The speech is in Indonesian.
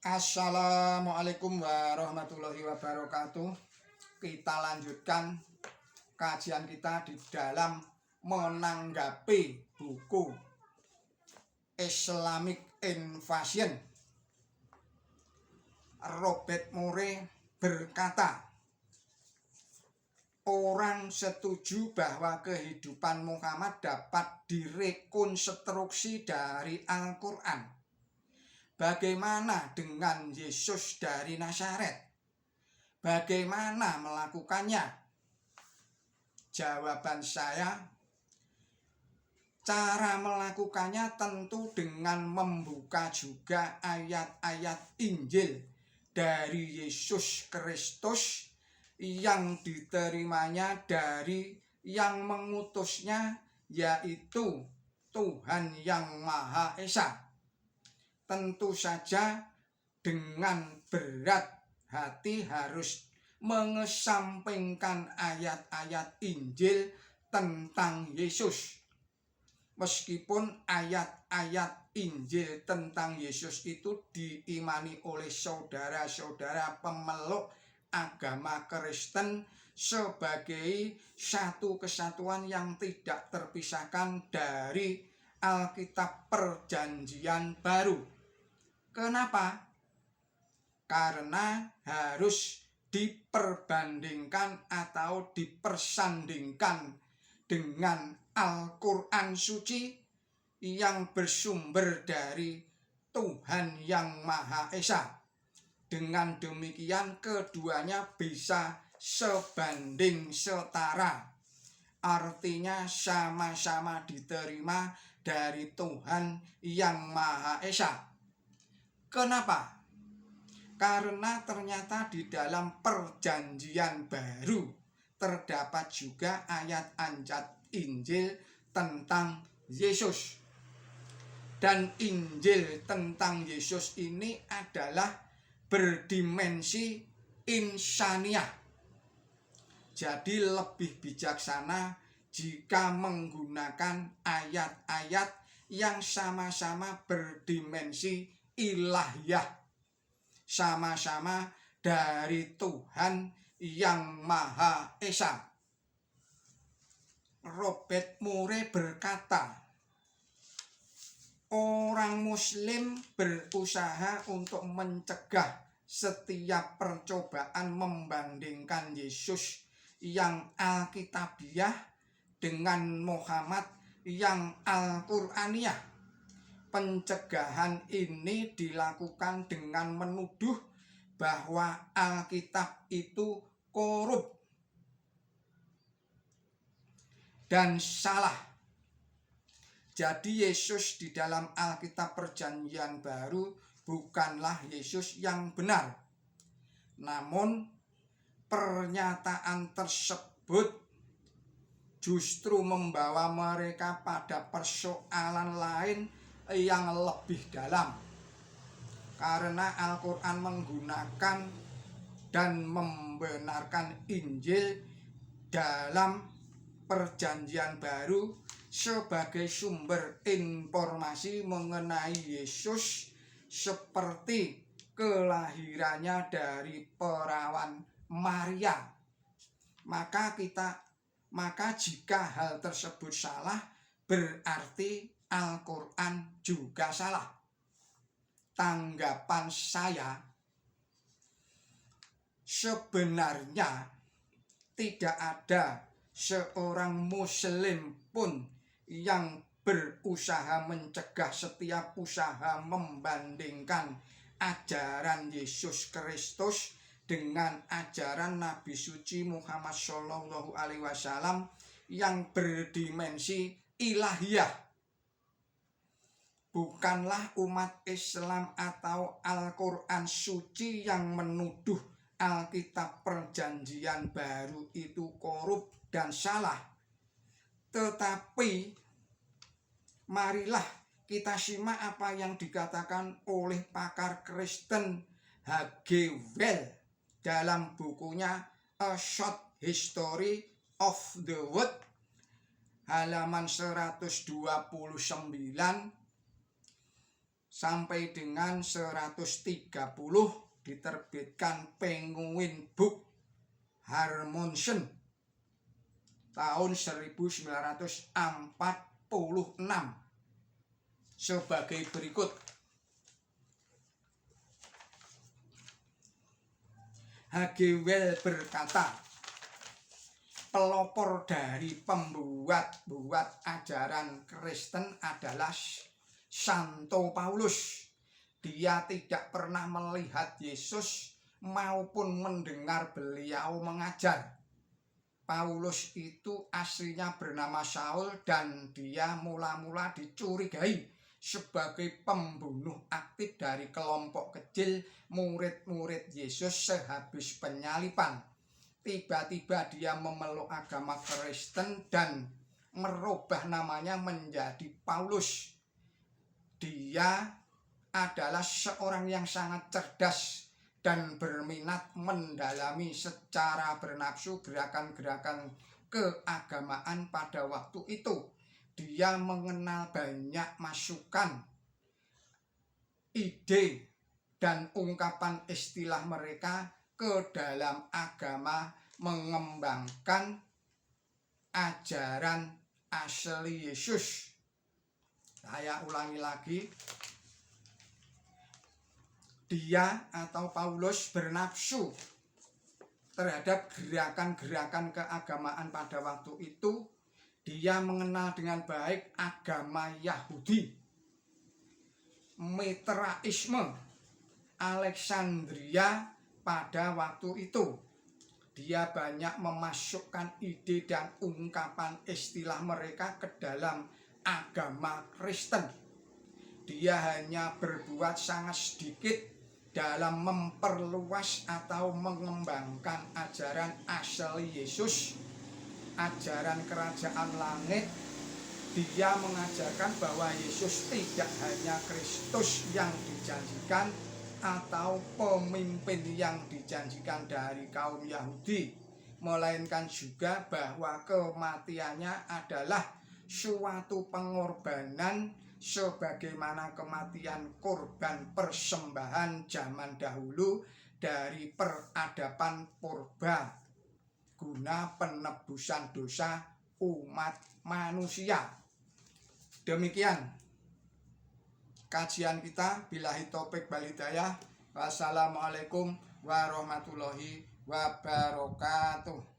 Assalamualaikum warahmatullahi wabarakatuh. Kita lanjutkan kajian kita di dalam menanggapi buku Islamic Invasion. Robert Moore berkata, orang setuju bahwa kehidupan Muhammad dapat direkonstruksi dari Al-Quran. Bagaimana dengan Yesus dari Nazaret? Bagaimana melakukannya? Jawaban saya, cara melakukannya tentu dengan membuka juga ayat-ayat Injil dari Yesus Kristus yang diterimanya dari yang mengutusnya, yaitu Tuhan yang Maha Esa. Tentu saja dengan berat hati harus mengesampingkan ayat-ayat Injil tentang Yesus. Meskipun ayat-ayat Injil tentang Yesus itu diimani oleh saudara-saudara pemeluk agama Kristen sebagai satu kesatuan yang tidak terpisahkan dari Alkitab Perjanjian Baru. Kenapa? Karena harus diperbandingkan atau dipersandingkan dengan Al-Quran Suci yang bersumber dari Tuhan yang Maha Esa. Dengan demikian keduanya bisa sebanding setara. Artinya sama-sama diterima dari Tuhan yang Maha Esa. Kenapa? Karena ternyata di dalam Perjanjian Baru terdapat juga ayat-ayat Injil tentang Yesus. Dan Injil tentang Yesus ini adalah berdimensi insaniah. Jadi lebih bijaksana jika menggunakan ayat-ayat yang sama-sama berdimensi ilahiyah, sama-sama dari Tuhan yang Maha Esa. Robert Moore berkata, orang Muslim berusaha untuk mencegah setiap percobaan membandingkan Yesus yang Alkitabiah dengan Muhammad yang Al-Qur'aniyah. Pencegahan ini dilakukan dengan menuduh bahwa Alkitab itu korup dan salah. Jadi Yesus di dalam Alkitab Perjanjian Baru bukanlah Yesus yang benar. Namun pernyataan tersebut justru membawa mereka pada persoalan lain yang lebih dalam. Karena Al-Quran menggunakan dan membenarkan Injil dalam Perjanjian Baru sebagai sumber informasi mengenai Yesus seperti kelahirannya dari perawan Maria. Maka jika hal tersebut salah, berarti Al-Quran juga salah. Tanggapan saya, sebenarnya tidak ada seorang Muslim pun yang berusaha mencegah setiap usaha membandingkan ajaran Yesus Kristus dengan ajaran Nabi suci Muhammad SAW yang berdimensi ilahiyah. Bukanlah umat Islam atau Al-Quran Suci yang menuduh Alkitab Perjanjian Baru itu korup dan salah. Tetapi marilah kita simak apa yang dikatakan oleh pakar Kristen H.G. Wells dalam bukunya A Short History of the World, halaman 129 sampai dengan 130 diterbitkan Penguin Book Harmonsen tahun 1946 sebagai berikut. H.G. Wells berkata, pelopor dari pembuat ajaran Kristen adalah Santo Paulus. Dia tidak pernah melihat Yesus maupun mendengar beliau mengajar. Paulus itu aslinya bernama Saul dan dia mula-mula dicurigai sebagai pembunuh aktif dari kelompok kecil murid-murid Yesus sehabis penyaliban. Tiba-tiba dia memeluk agama Kristen dan merubah namanya menjadi Paulus. Dia adalah seorang yang sangat cerdas dan berminat mendalami secara bernafsu gerakan-gerakan keagamaan pada waktu itu. Dia mengenal banyak masukan, ide, dan ungkapan istilah mereka ke dalam agama, mengembangkan ajaran asli Yesus. Saya ulangi lagi. Dia atau Paulus bernafsu terhadap gerakan-gerakan keagamaan pada waktu itu. Dia mengenal dengan baik agama Yahudi, Mitraisme, Alexandria pada waktu itu. Dia banyak memasukkan ide dan ungkapan istilah mereka ke dalam agama Kristen. Dia hanya berbuat sangat sedikit dalam memperluas atau mengembangkan ajaran asli Yesus, ajaran kerajaan langit. Dia mengajarkan bahwa Yesus tidak hanya Kristus yang dijanjikan atau pemimpin yang dijanjikan dari kaum Yahudi, melainkan juga bahwa kematiannya adalah suatu pengorbanan sebagaimana kematian korban persembahan zaman dahulu dari peradaban purba guna penebusan dosa umat manusia. Demikian kajian kita. Billahi taufik wal hidayah. Wassalamualaikum warahmatullahi wabarakatuh.